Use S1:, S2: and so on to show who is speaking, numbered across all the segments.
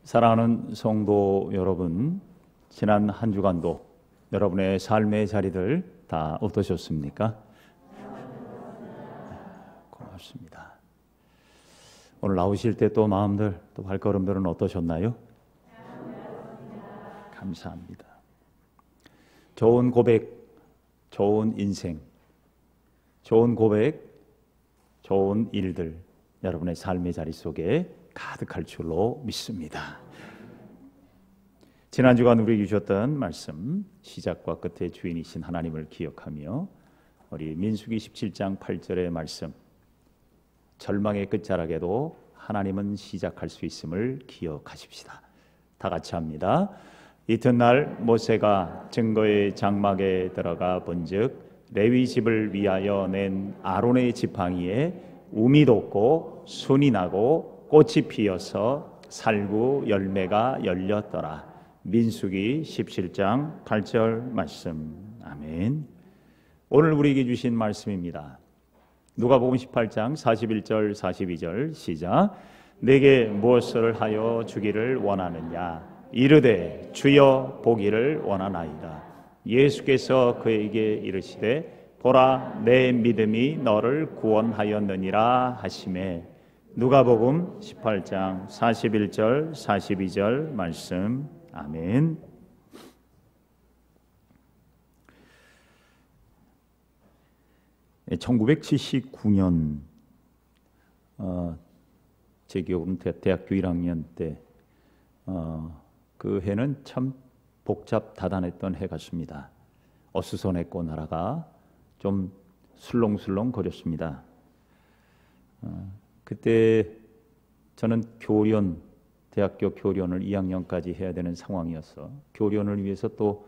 S1: 사랑하는 성도 여러분, 지난 한 주간도 여러분의 삶의 자리들 다 어떠셨습니까? 고맙습니다. 오늘 나오실 때 또 마음들, 또 발걸음들은 어떠셨나요? 감사합니다. 좋은 고백, 좋은 인생, 좋은 고백, 좋은 일들 여러분의 삶의 자리 속에 가득할 줄로 믿습니다. 지난 주간 우리에게 주셨던 말씀, 시작과 끝의 주인이신 하나님을 기억하며 우리 민수기 17장 8절의 말씀, 절망의 끝자락에도 하나님은 시작할 수 있음을 기억하십시다. 다 같이 합니다. 이튿날 모세가 증거의 장막에 들어가 본즉 레위 집을 위하여 낸 아론의 지팡이에 움이 돋고 순이 나고 꽃이 피어서 살구 열매가 열렸더라. 민수기 17장 8절 말씀. 아멘. 오늘 우리에게 주신 말씀입니다. 누가복음 18장 41절 42절 시작. 내게 무엇을 하여 주기를 원하느냐? 이르되 주여 보기를 원하나이다. 예수께서 그에게 이르시되 보라 내 믿음이 너를 구원하였느니라 하시매. 누가복음 18장 41절 42절 말씀. 아멘. 네, 1979년 제 기억으로는 대학교 1학년 때 그 해는 참 복잡다단했던 해 같습니다. 어수선했고 나라가 좀 술렁술렁 거렸습니다. 그때 저는 대학교 교련을 2학년까지 해야 되는 상황이어서 교련을 위해서 또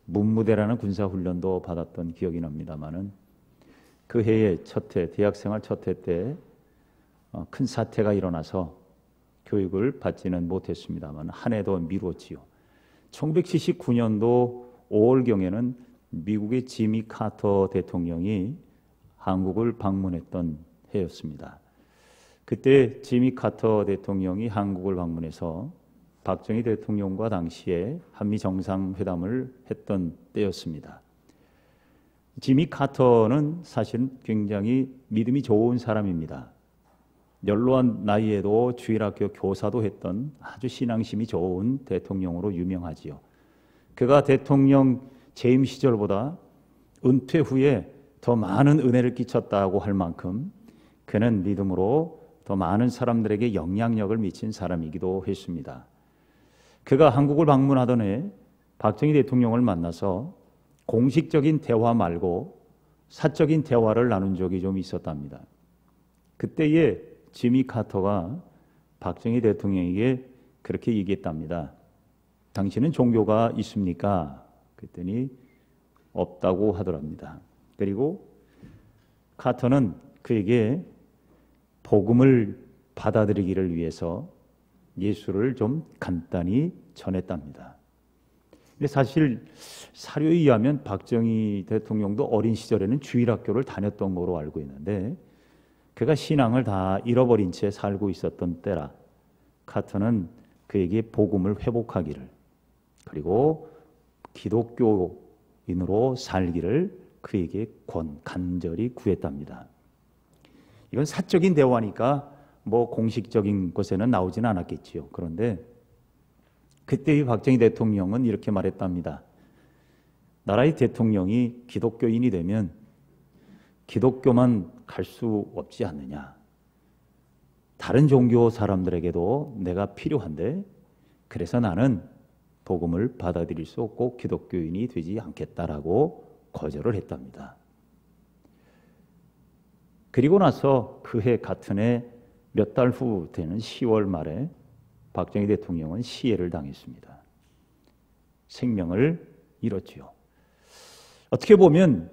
S1: 문무대라는 군사훈련도 받았던 기억이 납니다만은 그 해의 첫 해, 대학생활 첫 해 때 큰 사태가 일어나서 교육을 받지는 못했습니다만 한 해도 미뤘지요. 1979년도 5월경에는 미국의 지미 카터 대통령이 한국을 방문했던 해였습니다. 그때 지미 카터 대통령이 한국을 방문해서 박정희 대통령과 당시에 한미 정상회담을 했던 때였습니다. 지미 카터는 사실 굉장히 믿음이 좋은 사람입니다. 연로한 나이에도 주일학교 교사도 했던 아주 신앙심이 좋은 대통령으로 유명하지요. 그가 대통령 재임 시절보다 은퇴 후에 더 많은 은혜를 끼쳤다고 할 만큼 그는 믿음으로 더 많은 사람들에게 영향력을 미친 사람이기도 했습니다. 그가 한국을 방문하던 해 박정희 대통령을 만나서 공식적인 대화 말고 사적인 대화를 나눈 적이 좀 있었답니다. 그때에 지미 카터가 박정희 대통령에게 그렇게 얘기했답니다. 당신은 종교가 있습니까? 그랬더니 없다고 하더랍니다. 그리고 카터는 그에게 복음을 받아들이기를 위해서 예수를 좀 간단히 전했답니다. 근데 사실 사료에 의하면 박정희 대통령도 어린 시절에는 주일학교를 다녔던 거로 알고 있는데 그가 신앙을 다 잃어버린 채 살고 있었던 때라 카터는 그에게 복음을 회복하기를 그리고 기독교인으로 살기를 그에게 간절히 구했답니다. 이건 사적인 대화니까 뭐 공식적인 곳에는 나오지는 않았겠지요. 그런데 그때의 박정희 대통령은 이렇게 말했답니다. 나라의 대통령이 기독교인이 되면 기독교만 갈 수 없지 않느냐. 다른 종교 사람들에게도 내가 필요한데 그래서 나는 복음을 받아들일 수 없고 기독교인이 되지 않겠다라고 거절을 했답니다. 그리고 나서 그해 같은 해 몇 달 후 되는 10월 말에 박정희 대통령은 시해를 당했습니다. 생명을 잃었지요. 어떻게 보면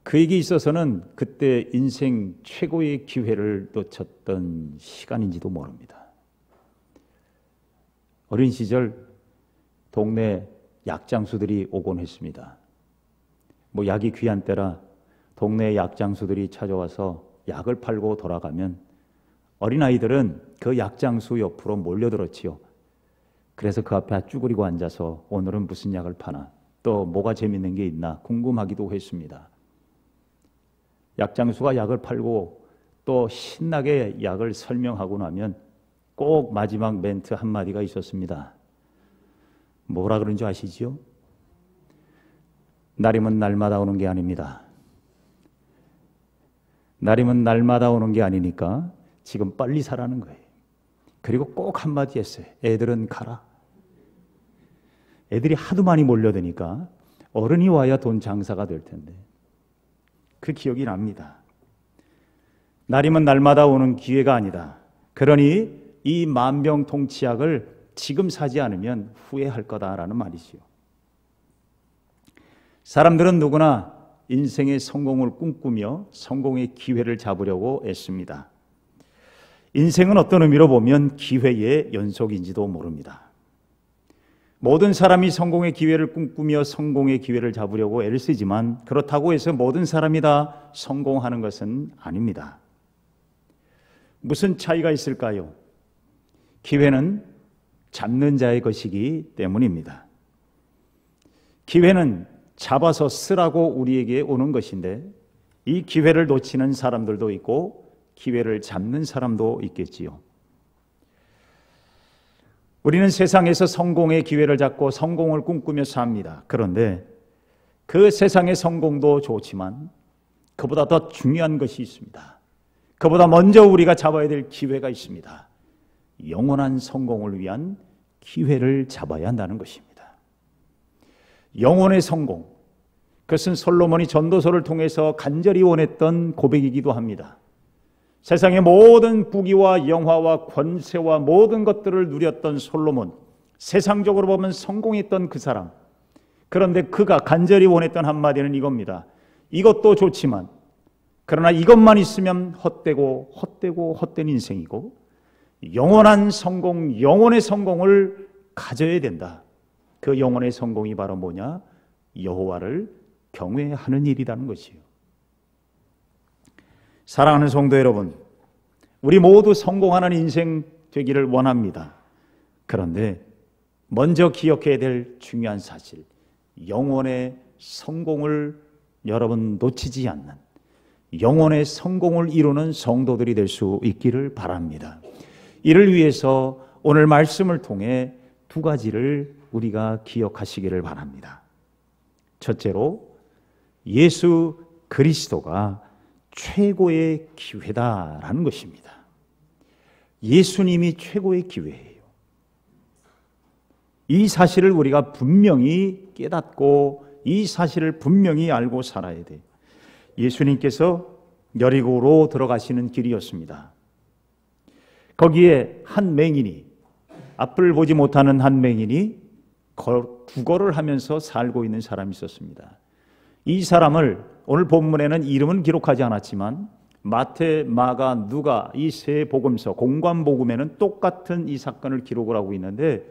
S1: 그에게 있어서는 그때 인생 최고의 기회를 놓쳤던 시간인지도 모릅니다. 어린 시절 동네 약장수들이 오곤 했습니다. 뭐 약이 귀한 때라 동네 약장수들이 찾아와서 약을 팔고 돌아가면 어린아이들은 그 약장수 옆으로 몰려들었지요. 그래서 그 앞에 쭈그리고 앉아서 오늘은 무슨 약을 파나, 또 뭐가 재밌는 게 있나 궁금하기도 했습니다. 약장수가 약을 팔고 또 신나게 약을 설명하고 나면 꼭 마지막 멘트 한마디가 있었습니다. 뭐라 그런 줄 아시죠? 날이면 날마다 오는 게 아닙니다. 날이면 날마다 오는 게 아니니까 지금 빨리 사라는 거예요. 그리고 꼭 한마디 했어요. 애들은 가라. 애들이 하도 많이 몰려드니까 어른이 와야 돈 장사가 될 텐데. 그 기억이 납니다. 날이면 날마다 오는 기회가 아니다. 그러니 이 만병통치약을 지금 사지 않으면 후회할 거다라는 말이지요. 사람들은 누구나 인생의 성공을 꿈꾸며 성공의 기회를 잡으려고 애씁니다. 인생은 어떤 의미로 보면 기회의 연속인지도 모릅니다. 모든 사람이 성공의 기회를 꿈꾸며 성공의 기회를 잡으려고 애를 쓰지만 그렇다고 해서 모든 사람이 다 성공하는 것은 아닙니다. 무슨 차이가 있을까요? 기회는 잡는 자의 것이기 때문입니다. 기회는 잡아서 쓰라고 우리에게 오는 것인데 이 기회를 놓치는 사람들도 있고 기회를 잡는 사람도 있겠지요. 우리는 세상에서 성공의 기회를 잡고 성공을 꿈꾸며 삽니다. 그런데 그 세상의 성공도 좋지만 그보다 더 중요한 것이 있습니다. 그보다 먼저 우리가 잡아야 될 기회가 있습니다. 영원한 성공을 위한 기회를 잡아야 한다는 것입니다. 영혼의 성공, 그것은 솔로몬이 전도서를 통해서 간절히 원했던 고백이기도 합니다. 세상의 모든 부귀와 영화와 권세와 모든 것들을 누렸던 솔로몬, 세상적으로 보면 성공했던 그 사람. 그런데 그가 간절히 원했던 한마디는 이겁니다. 이것도 좋지만 그러나 이것만 있으면 헛된 인생이고 영원한 성공, 영혼의 성공을 가져야 된다. 그 영혼의 성공이 바로 뭐냐? 여호와를 경외하는 일이라는 것이요. 사랑하는 성도 여러분, 우리 모두 성공하는 인생 되기를 원합니다. 그런데 먼저 기억해야 될 중요한 사실, 영혼의 성공을 여러분 놓치지 않는, 영혼의 성공을 이루는 성도들이 될 수 있기를 바랍니다. 이를 위해서 오늘 말씀을 통해 두 가지를 우리가 기억하시기를 바랍니다. 첫째로 예수 그리스도가 최고의 기회다라는 것입니다. 예수님이 최고의 기회예요. 이 사실을 우리가 분명히 깨닫고 이 사실을 분명히 알고 살아야 돼요. 예수님께서 여리고로 들어가시는 길이었습니다. 거기에 한 맹인이, 앞을 보지 못하는 한 맹인이 구걸을 하면서 살고 있는 사람이 있었습니다. 이 사람을 오늘 본문에는 이름은 기록하지 않았지만 마태, 마가, 누가 이 세 복음서, 공관복음에는 똑같은 이 사건을 기록을 하고 있는데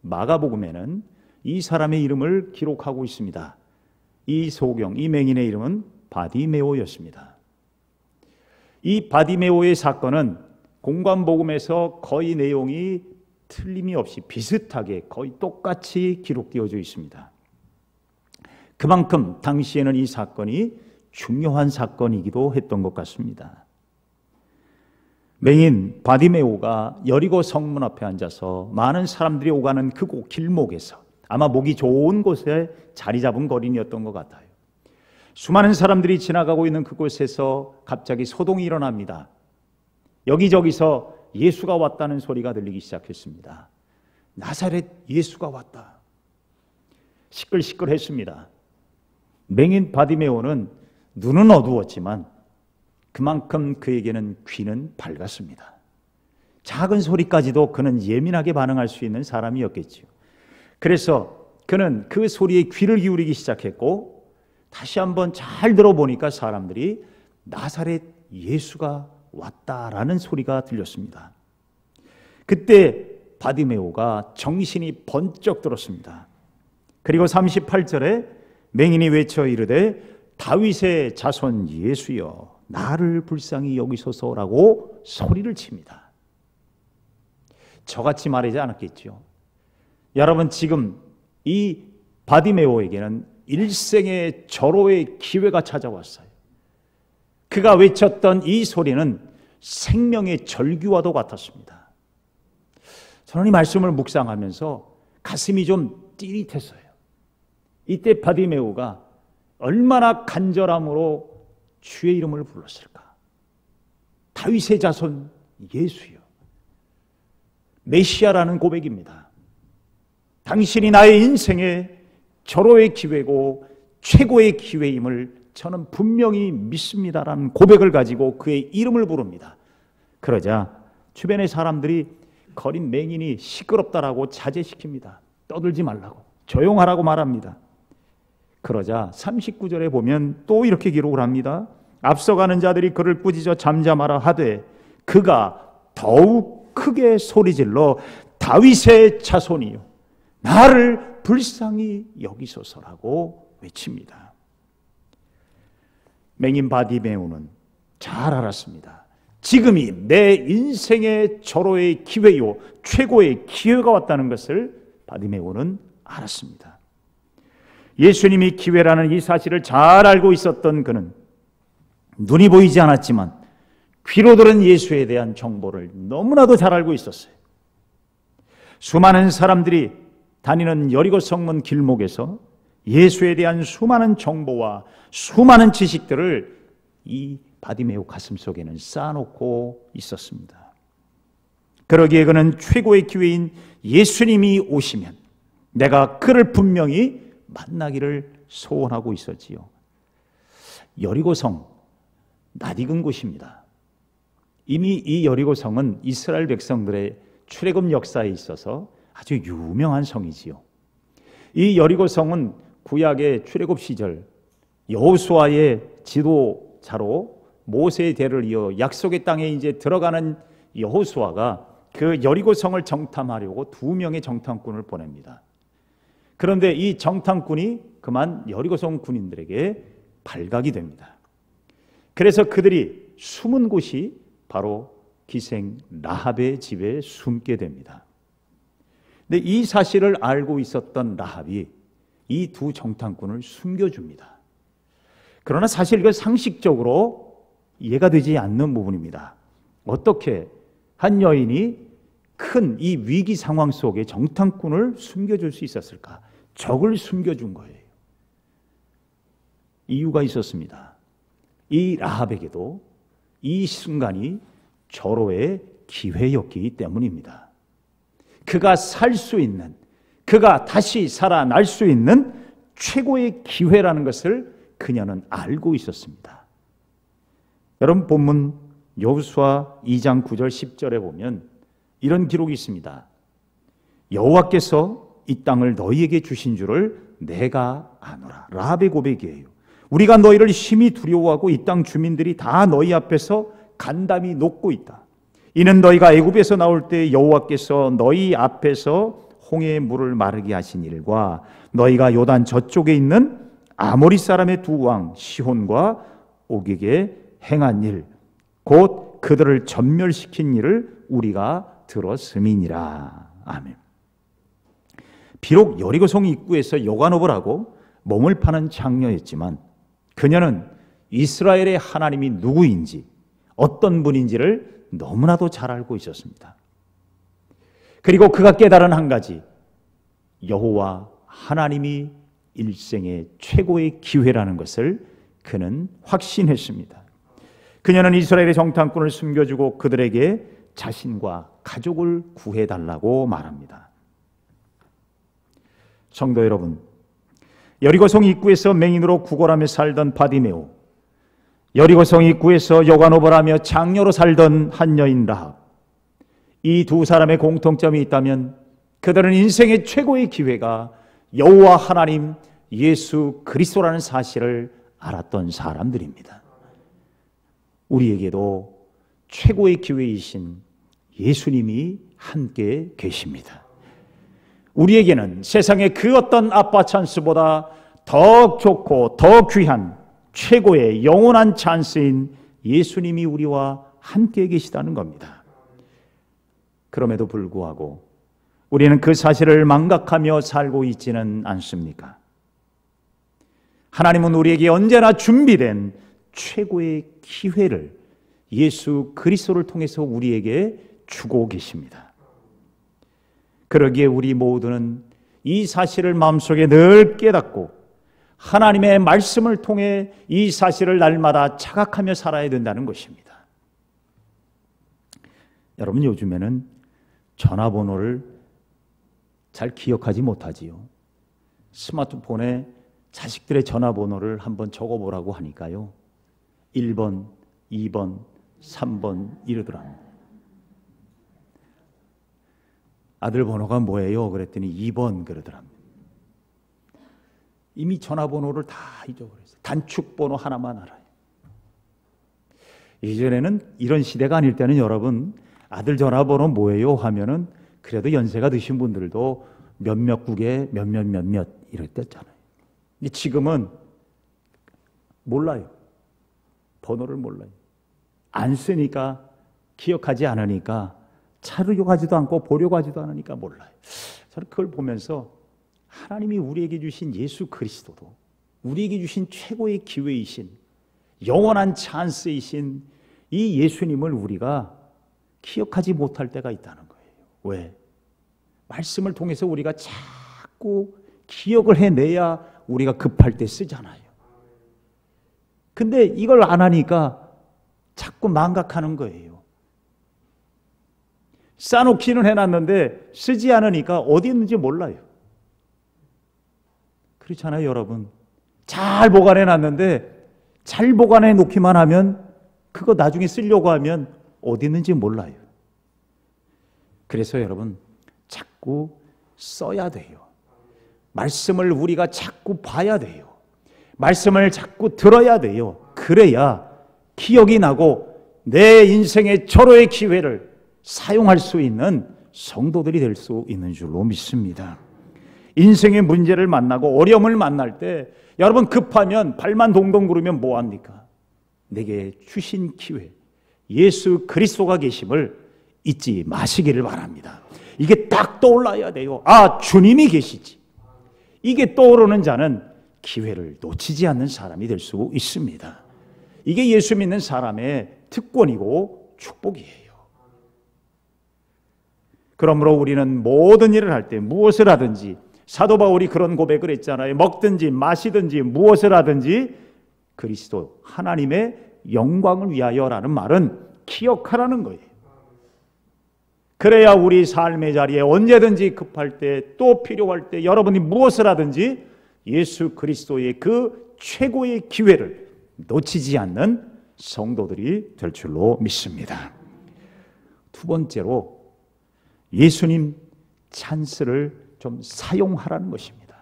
S1: 마가복음에는 이 사람의 이름을 기록하고 있습니다. 이 소경, 이 맹인의 이름은 바디메오였습니다. 이 바디메오의 사건은 공관복음에서 거의 내용이 틀림이 없이 비슷하게 거의 똑같이 기록되어져 있습니다. 그만큼 당시에는 이 사건이 중요한 사건이기도 했던 것 같습니다. 맹인 바디메오가 여리고 성문 앞에 앉아서 많은 사람들이 오가는 그 길목에서 아마 목이 좋은 곳에 자리 잡은 거린이었던 것 같아요. 수많은 사람들이 지나가고 있는 그곳에서 갑자기 소동이 일어납니다. 여기저기서 예수가 왔다는 소리가 들리기 시작했습니다. 나사렛 예수가 왔다. 시끌시끌했습니다. 맹인 바디메오는 눈은 어두웠지만 그만큼 그에게는 귀는 밝았습니다. 작은 소리까지도 그는 예민하게 반응할 수 있는 사람이었겠죠. 그래서 그는 그 소리에 귀를 기울이기 시작했고 다시 한번 잘 들어보니까 사람들이 나사렛 예수가 왔다라는 소리가 들렸습니다. 그때 바디메오가 정신이 번쩍 들었습니다. 그리고 38절에 맹인이 외쳐 이르되 다윗의 자손 예수여 나를 불쌍히 여기소서라고 소리를 칩니다. 저같이 말하지 않았겠죠. 여러분, 지금 이 바디메오에게는 일생의 절호의 기회가 찾아왔어요. 그가 외쳤던 이 소리는 생명의 절규와도 같았습니다. 저는 이 말씀을 묵상하면서 가슴이 좀 찌릿했어요. 이때 바디메오가 얼마나 간절함으로 주의 이름을 불렀을까. 다윗의 자손 예수여, 메시아라는 고백입니다. 당신이 나의 인생의 절호의 기회고 최고의 기회임을 저는 분명히 믿습니다라는 고백을 가지고 그의 이름을 부릅니다. 그러자 주변의 사람들이 거린 맹인이 시끄럽다라고 자제시킵니다. 떠들지 말라고, 조용하라고 말합니다. 그러자 39절에 보면 또 이렇게 기록을 합니다. 앞서가는 자들이 그를 꾸짖어 잠잠하라 하되 그가 더욱 크게 소리질러 다윗의 자손이요 나를 불쌍히 여기소서라고 외칩니다. 맹인 바디메오는 잘 알았습니다. 지금이 내 인생의 절호의 기회요 최고의 기회가 왔다는 것을 바디메오는 알았습니다. 예수님이 기회라는 이 사실을 잘 알고 있었던 그는 눈이 보이지 않았지만 귀로 들은 예수에 대한 정보를 너무나도 잘 알고 있었어요. 수많은 사람들이 다니는 여리고 성문 길목에서 예수에 대한 수많은 정보와 수많은 지식들을 이 바디메오 가슴속에는 쌓아놓고 있었습니다. 그러기에 그는 최고의 기회인 예수님이 오시면 내가 그를 분명히 만나기를 소원하고 있었지요. 여리고성, 낯익은 곳입니다. 이미 이 여리고성은 이스라엘 백성들의 출애굽 역사에 있어서 아주 유명한 성이지요. 이 여리고성은 구약의 출애굽 시절 여호수아의 지도자로 모세의 대를 이어 약속의 땅에 이제 들어가는 여호수아가 그 여리고성을 정탐하려고 2명의 정탐꾼을 보냅니다. 그런데 이 정탐꾼이 그만 여리고성 군인들에게 발각이 됩니다. 그래서 그들이 숨은 곳이 바로 기생 라합의 집에 숨게 됩니다. 근데 이 사실을 알고 있었던 라합이 이 2 정탐꾼을 숨겨줍니다. 그러나 사실 이건 상식적으로 이해가 되지 않는 부분입니다. 어떻게 한 여인이 큰 이 위기 상황 속에 정탐꾼을 숨겨줄 수 있었을까? 적을 숨겨준 거예요. 이유가 있었습니다. 이 라합에게도 이 순간이 절호의 기회였기 때문입니다. 그가 살 수 있는, 그가 다시 살아날 수 있는 최고의 기회라는 것을 그녀는 알고 있었습니다. 여러분, 본문 여호수아 2장 9절 10절에 보면 이런 기록이 있습니다. 여호와께서 이 땅을 너희에게 주신 줄을 내가 아노라. 라합의 고백이에요. 우리가 너희를 심히 두려워하고 이 땅 주민들이 다 너희 앞에서 간담이 녹고 있다. 이는 너희가 애굽에서 나올 때 여호와께서 너희 앞에서 홍해의 물을 마르게 하신 일과 너희가 요단 저쪽에 있는 아모리 사람의 2 왕 시혼과 옥에게 행한 일, 곧 그들을 전멸시킨 일을 우리가 들었음이니라. 아멘. 비록 여리고성 입구에서 여관업을 하고 몸을 파는 장녀였지만 그녀는 이스라엘의 하나님이 누구인지 어떤 분인지를 너무나도 잘 알고 있었습니다. 그리고 그가 깨달은 한 가지, 여호와 하나님이 일생의 최고의 기회라는 것을 그는 확신했습니다. 그녀는 이스라엘의 정탐꾼을 숨겨주고 그들에게 자신과 가족을 구해달라고 말합니다. 성도 여러분, 여리고성 입구에서 맹인으로 구걸하며 살던 바디메오, 여리고성 입구에서 여관업을 하며 장녀로 살던 한 여인 라합, 이 2 사람의 공통점이 있다면 그들은 인생의 최고의 기회가 여호와 하나님 예수 그리스도라는 사실을 알았던 사람들입니다. 우리에게도 최고의 기회이신 예수님이 함께 계십니다. 우리에게는 세상의 그 어떤 아빠 찬스보다 더 좋고 더 귀한 최고의 영원한 찬스인 예수님이 우리와 함께 계시다는 겁니다. 그럼에도 불구하고 우리는 그 사실을 망각하며 살고 있지는 않습니까? 하나님은 우리에게 언제나 준비된 최고의 기회를 예수 그리스도를 통해서 우리에게 주고 계십니다. 그러기에 우리 모두는 이 사실을 마음속에 늘 깨닫고 하나님의 말씀을 통해 이 사실을 날마다 자각하며 살아야 된다는 것입니다. 여러분, 요즘에는 전화번호를 잘 기억하지 못하지요. 스마트폰에 자식들의 전화번호를 한번 적어보라고 하니까요, 1번, 2번, 3번 이러더랍니다. 아들 번호가 뭐예요? 그랬더니 2번 그러더랍니다. 이미 전화번호를 다 잊어버렸어요. 단축번호 하나만 알아요. 예전에는 이런 시대가 아닐 때는 여러분, 아들 전화번호 뭐예요? 하면은 그래도 연세가 드신 분들도 몇몇 국에 몇몇 이랬댔잖아요. 근데 지금은 몰라요. 번호를 몰라요. 안 쓰니까, 기억하지 않으니까, 찾으려고 하지도 않고 보려고 하지도 않으니까 몰라요. 저는 그걸 보면서 하나님이 우리에게 주신 예수 그리스도도, 우리에게 주신 최고의 기회이신, 영원한 찬스이신 이 예수님을 우리가 기억하지 못할 때가 있다는 거예요. 왜? 말씀을 통해서 우리가 자꾸 기억을 해내야 우리가 급할 때 쓰잖아요. 근데 이걸 안 하니까 자꾸 망각하는 거예요. 싸놓기는 해놨는데 쓰지 않으니까 어디 있는지 몰라요. 그렇잖아요, 여러분. 잘 보관해놨는데 잘 보관해 놓기만 하면 그거 나중에 쓰려고 하면 어디 있는지 몰라요. 그래서 여러분, 자꾸 써야 돼요. 말씀을 우리가 자꾸 봐야 돼요. 말씀을 자꾸 들어야 돼요. 그래야 기억이 나고 내 인생의 절호의 기회를 사용할 수 있는 성도들이 될 수 있는 줄로 믿습니다. 인생의 문제를 만나고 어려움을 만날 때 여러분, 급하면 발만 동동 구르면 뭐합니까? 내게 주신 기회, 예수 그리스도가 계심을 잊지 마시기를 바랍니다. 이게 딱 떠올라야 돼요. 아, 주님이 계시지. 이게 떠오르는 자는 기회를 놓치지 않는 사람이 될 수 있습니다. 이게 예수 믿는 사람의 특권이고 축복이에요. 그러므로 우리는 모든 일을 할 때 무엇을 하든지, 사도 바울이 그런 고백을 했잖아요. 먹든지 마시든지 무엇을 하든지 그리스도 하나님의 영광을 위하여라는 말은 기억하라는 거예요. 그래야 우리 삶의 자리에 언제든지 급할 때, 또 필요할 때 여러분이 무엇을 하든지 예수 그리스도의 그 최고의 기회를 놓치지 않는 성도들이 될 줄로 믿습니다. 두 번째로, 예수님 찬스를 좀 사용하라는 것입니다.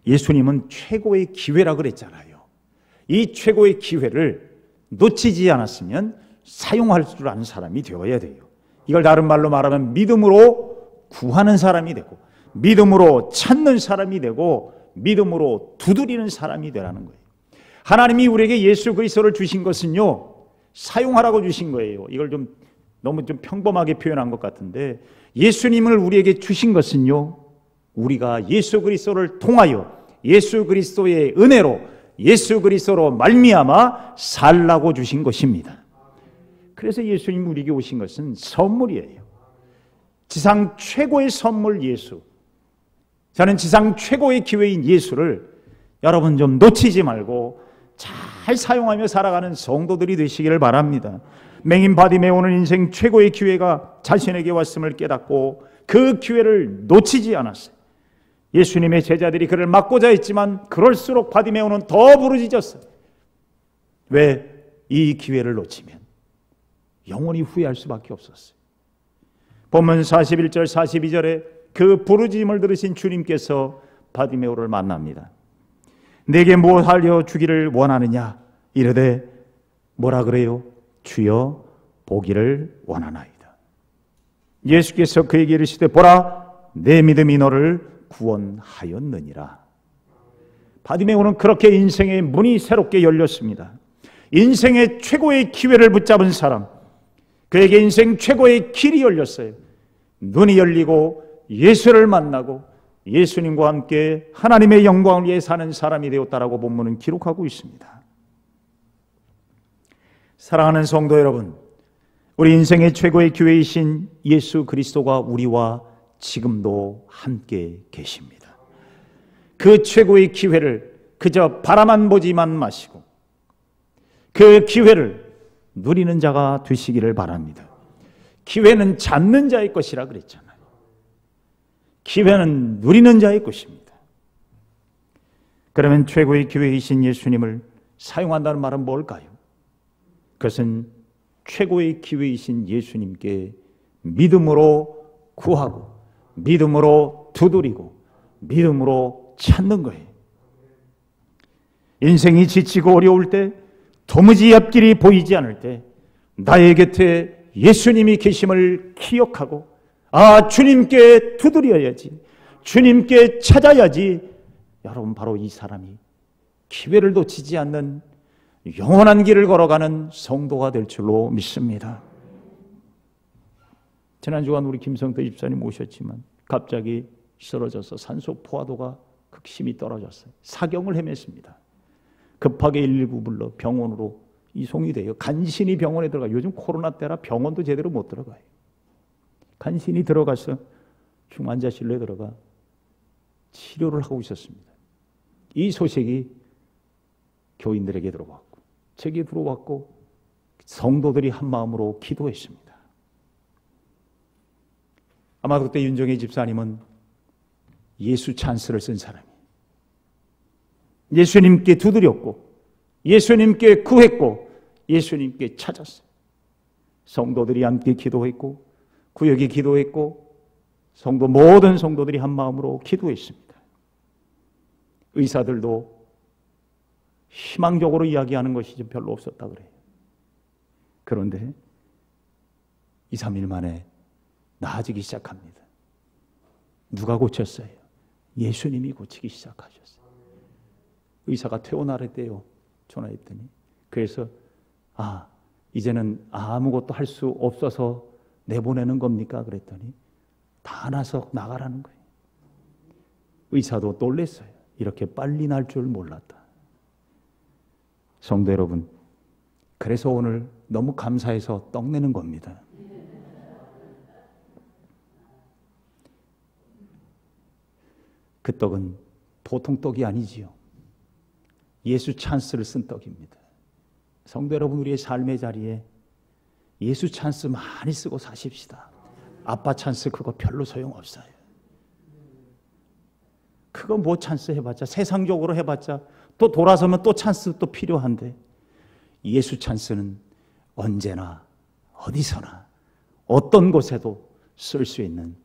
S1: 예수님은 최고의 기회라 그랬잖아요. 이 최고의 기회를 놓치지 않았으면 사용할 줄 아는 사람이 되어야 돼요. 이걸 다른 말로 말하면 믿음으로 구하는 사람이 되고, 믿음으로 찾는 사람이 되고, 믿음으로 두드리는 사람이 되라는 거예요. 하나님이 우리에게 예수 그리스도를 주신 것은요, 사용하라고 주신 거예요. 이걸 너무 평범하게 표현한 것 같은데, 예수님을 우리에게 주신 것은요, 우리가 예수 그리스도를 통하여 예수 그리스도의 은혜로, 예수 그리스도로 말미암아 살라고 주신 것입니다. 그래서 예수님이 우리에게 오신 것은 선물이에요. 지상 최고의 선물 예수. 저는 지상 최고의 기회인 예수를 여러분 좀 놓치지 말고 잘 사용하며 살아가는 성도들이 되시기를 바랍니다. 맹인 바디메오는 인생 최고의 기회가 자신에게 왔음을 깨닫고 그 기회를 놓치지 않았어요. 예수님의 제자들이 그를 막고자 했지만 그럴수록 바디메오는 더 부르짖었어요. 왜? 이 기회를 놓치면 영원히 후회할 수밖에 없었어요. 본문 41절 42절에 그 부르짖음을 들으신 주님께서 바디메오를 만납니다. 내게 무엇 하려 주기를 원하느냐? 이르되 뭐라 그래요? 주여 보기를 원하나이다. 예수께서 그에게 이르시되 보라, 내 믿음이 너를 구원하였느니라. 바디메오는 그렇게 인생의 문이 새롭게 열렸습니다. 인생의 최고의 기회를 붙잡은 사람, 그에게 인생 최고의 길이 열렸어요. 눈이 열리고 예수를 만나고 예수님과 함께 하나님의 영광을 위해 사는 사람이 되었다라고 본문은 기록하고 있습니다. 사랑하는 성도 여러분, 우리 인생의 최고의 기회이신 예수 그리스도가 우리와 지금도 함께 계십니다. 그 최고의 기회를 그저 바라만 보지만 마시고 그 기회를 누리는 자가 되시기를 바랍니다. 기회는 잡는 자의 것이라 그랬잖아요. 기회는 누리는 자의 것입니다. 그러면 최고의 기회이신 예수님을 사용한다는 말은 뭘까요? 그것은 최고의 기회이신 예수님께 믿음으로 구하고 믿음으로 두드리고 믿음으로 찾는 거예요. 인생이 지치고 어려울 때, 도무지 앞길이 보이지 않을 때 나의 곁에 예수님이 계심을 기억하고 주님께 두드려야지, 주님께 찾아야지. 여러분, 바로 이 사람이 기회를 놓치지 않는 영원한 길을 걸어가는 성도가 될 줄로 믿습니다. 지난 주간 우리 김성태 집사님 모셨지만 갑자기 쓰러져서 산소 포화도가 극심히 떨어졌어요. 사경을 헤맸습니다. 급하게 119 불러 병원으로 이송이 돼요. 간신히 병원에 들어가. 요즘 코로나 때라 병원도 제대로 못 들어가요. 간신히 들어가서 중환자실로에 들어가 치료를 하고 있었습니다. 이 소식이 교인들에게 들어왔고 제게 들어왔고 성도들이 한 마음으로 기도했습니다. 아마 그때 윤정희 집사님은 예수 찬스를 쓴 사람이에요. 예수님께 두드렸고 예수님께 구했고 예수님께 찾았어요. 성도들이 함께 기도했고 구역이 기도했고 모든 성도들이 한 마음으로 기도했습니다. 의사들도 희망적으로 이야기하는 것이 좀 별로 없었다 그래요. 그런데 2, 3일 만에 나아지기 시작합니다. 누가 고쳤어요? 예수님이 고치기 시작하셨어요. 의사가 퇴원하랬대요. 전화했더니. 그래서 이제는 아무것도 할 수 없어서 내보내는 겁니까? 그랬더니 다 나서 나가라는 거예요. 의사도 놀랐어요. 이렇게 빨리 날 줄 몰랐다. 성도 여러분, 그래서 오늘 너무 감사해서 떡내는 겁니다. 그 떡은 보통 떡이 아니지요. 예수 찬스를 쓴 떡입니다. 성도 여러분, 우리의 삶의 자리에 예수 찬스 많이 쓰고 사십시다. 아빠 찬스 그거 별로 소용없어요. 그거 뭐 찬스 해봤자, 세상적으로 해봤자 또 돌아서면 또 찬스 또 필요한데, 예수 찬스는 언제나 어디서나 어떤 곳에도 쓸 수 있는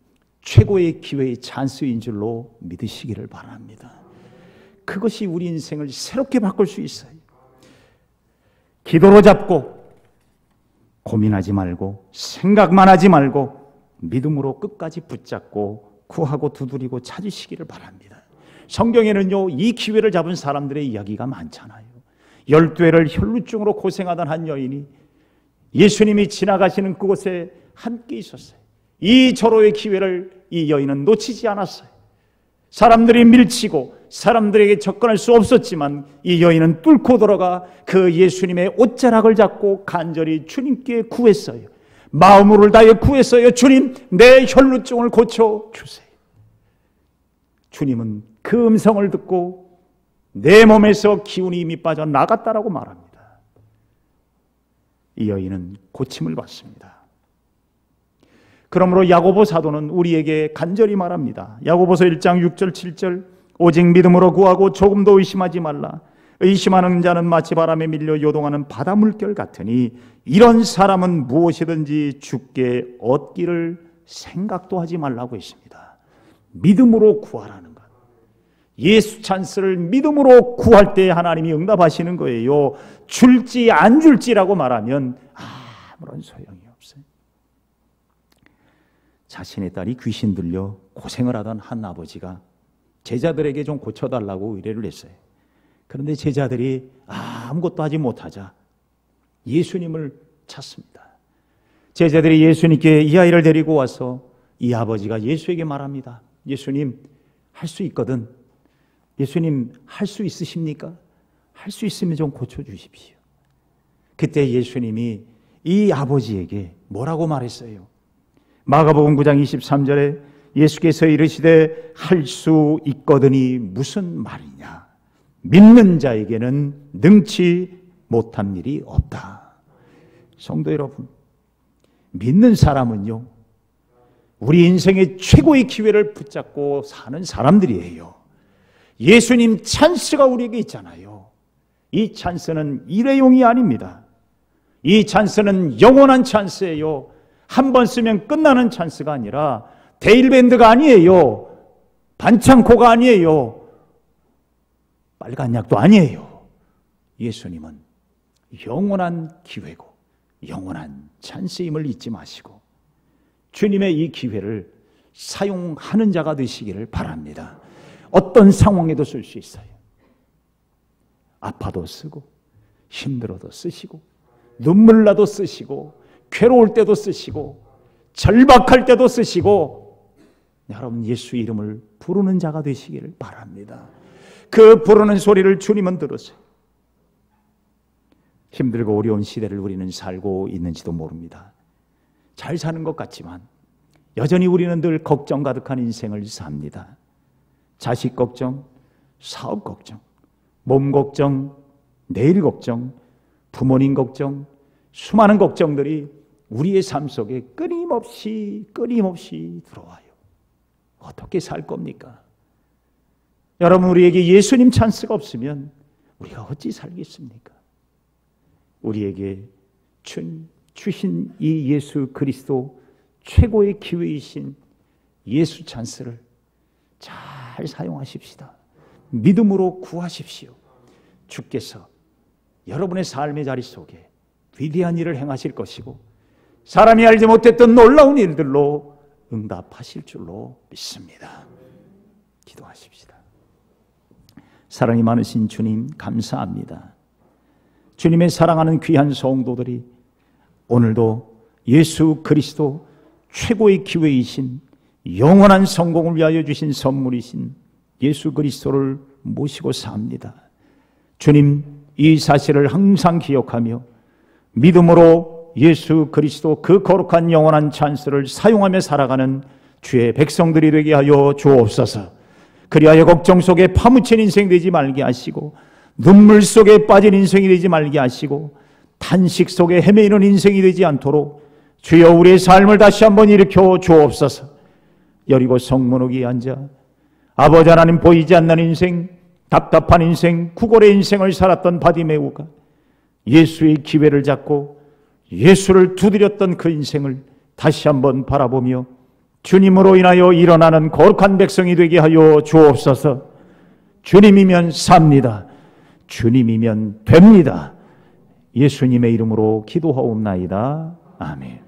S1: 최고의 기회의 찬스인 줄로 믿으시기를 바랍니다. 그것이 우리 인생을 새롭게 바꿀 수 있어요. 기도로 잡고 고민하지 말고 생각만 하지 말고 믿음으로 끝까지 붙잡고 구하고 두드리고 찾으시기를 바랍니다. 성경에는요, 이 기회를 잡은 사람들의 이야기가 많잖아요. 12회를 혈루증으로 고생하던 한 여인이 예수님이 지나가시는 그곳에 함께 있었어요. 이 절호의 기회를 이 여인은 놓치지 않았어요. 사람들이 밀치고 사람들에게 접근할 수 없었지만 이 여인은 뚫고 들어가 그 예수님의 옷자락을 잡고 간절히 주님께 구했어요. 마음을 다해 구했어요. 주님, 내 혈루증을 고쳐주세요. 주님은 그 음성을 듣고 내 몸에서 기운이 이미 빠져나갔다라고 말합니다. 이 여인은 고침을 받습니다. 그러므로 야고보 사도는 우리에게 간절히 말합니다. 야고보서 1장 6절 7절, 오직 믿음으로 구하고 조금도 의심하지 말라. 의심하는 자는 마치 바람에 밀려 요동하는 바다 물결 같으니 이런 사람은 무엇이든지 주께 얻기를 생각도 하지 말라고 했습니다. 믿음으로 구하라는 것. 예수 찬스를 믿음으로 구할 때 하나님이 응답하시는 거예요. 줄지 안 줄지라고 말하면 아무런 소용이 없어요. 자신의 딸이 귀신 들려 고생을 하던 한 아버지가 제자들에게 좀 고쳐달라고 의뢰를 했어요. 그런데 제자들이 아무것도 하지 못하자 예수님을 찾습니다. 제자들이 예수님께 이 아이를 데리고 와서 이 아버지가 예수에게 말합니다. 예수님, 할 수 있거든. 예수님, 할 수 있으십니까? 할 수 있으면 좀 고쳐주십시오. 그때 예수님이 이 아버지에게 뭐라고 말했어요? 마가복음 9장 23절에 예수께서 이르시되 할 수 있거든이 무슨 말이냐? 믿는 자에게는 능치 못한 일이 없다. 성도 여러분, 믿는 사람은요, 우리 인생의 최고의 기회를 붙잡고 사는 사람들이에요. 예수님 찬스가 우리에게 있잖아요. 이 찬스는 일회용이 아닙니다. 이 찬스는 영원한 찬스예요. 한 번 쓰면 끝나는 찬스가 아니라 데일밴드가 아니에요. 반창고가 아니에요. 빨간 약도 아니에요. 예수님은 영원한 기회고 영원한 찬스임을 잊지 마시고 주님의 이 기회를 사용하는 자가 되시기를 바랍니다. 어떤 상황에도 쓸 수 있어요. 아파도 쓰고 힘들어도 쓰시고 눈물 나도 쓰시고 괴로울 때도 쓰시고 절박할 때도 쓰시고 여러분 예수 이름을 부르는 자가 되시기를 바랍니다. 그 부르는 소리를 주님은 들으세요. 힘들고 어려운 시대를 우리는 살고 있는지도 모릅니다. 잘 사는 것 같지만 여전히 우리는 늘 걱정 가득한 인생을 삽니다. 자식 걱정, 사업 걱정, 몸 걱정, 내일 걱정, 부모님 걱정, 수많은 걱정들이 우리의 삶 속에 끊임없이 들어와요. 어떻게 살 겁니까? 여러분, 우리에게 예수님 찬스가 없으면 우리가 어찌 살겠습니까? 우리에게 주신 이 예수 그리스도 최고의 기회이신 예수 찬스를 잘 사용하십시다. 믿음으로 구하십시오. 주께서 여러분의 삶의 자리 속에 위대한 일을 행하실 것이고 사람이 알지 못했던 놀라운 일들로 응답하실 줄로 믿습니다. 기도하십시다. 사랑이 많으신 주님 감사합니다. 주님의 사랑하는 귀한 성도들이 오늘도 예수 그리스도 최고의 기회이신 영원한 성공을 위하여 주신 선물이신 예수 그리스도를 모시고 삽니다. 주님, 이 사실을 항상 기억하며 믿음으로 예수 그리스도 그 거룩한 영원한 찬스를 사용하며 살아가는 주의 백성들이 되게 하여 주옵소서. 그리하여 걱정 속에 파묻힌 인생 되지 말게 하시고 눈물 속에 빠진 인생이 되지 말게 하시고 탄식 속에 헤매이는 인생이 되지 않도록 주여 우리의 삶을 다시 한번 일으켜 주옵소서. 여리고 성문옥에 앉아 아버지 하나님 보이지 않는 인생, 답답한 인생, 구걸의 인생을 살았던 바디메우가 예수의 기회를 잡고 예수를 두드렸던 그 인생을 다시 한번 바라보며 주님으로 인하여 일어나는 거룩한 백성이 되게 하여 주옵소서. 주님이면 삽니다. 주님이면 됩니다. 예수님의 이름으로 기도하옵나이다. 아멘.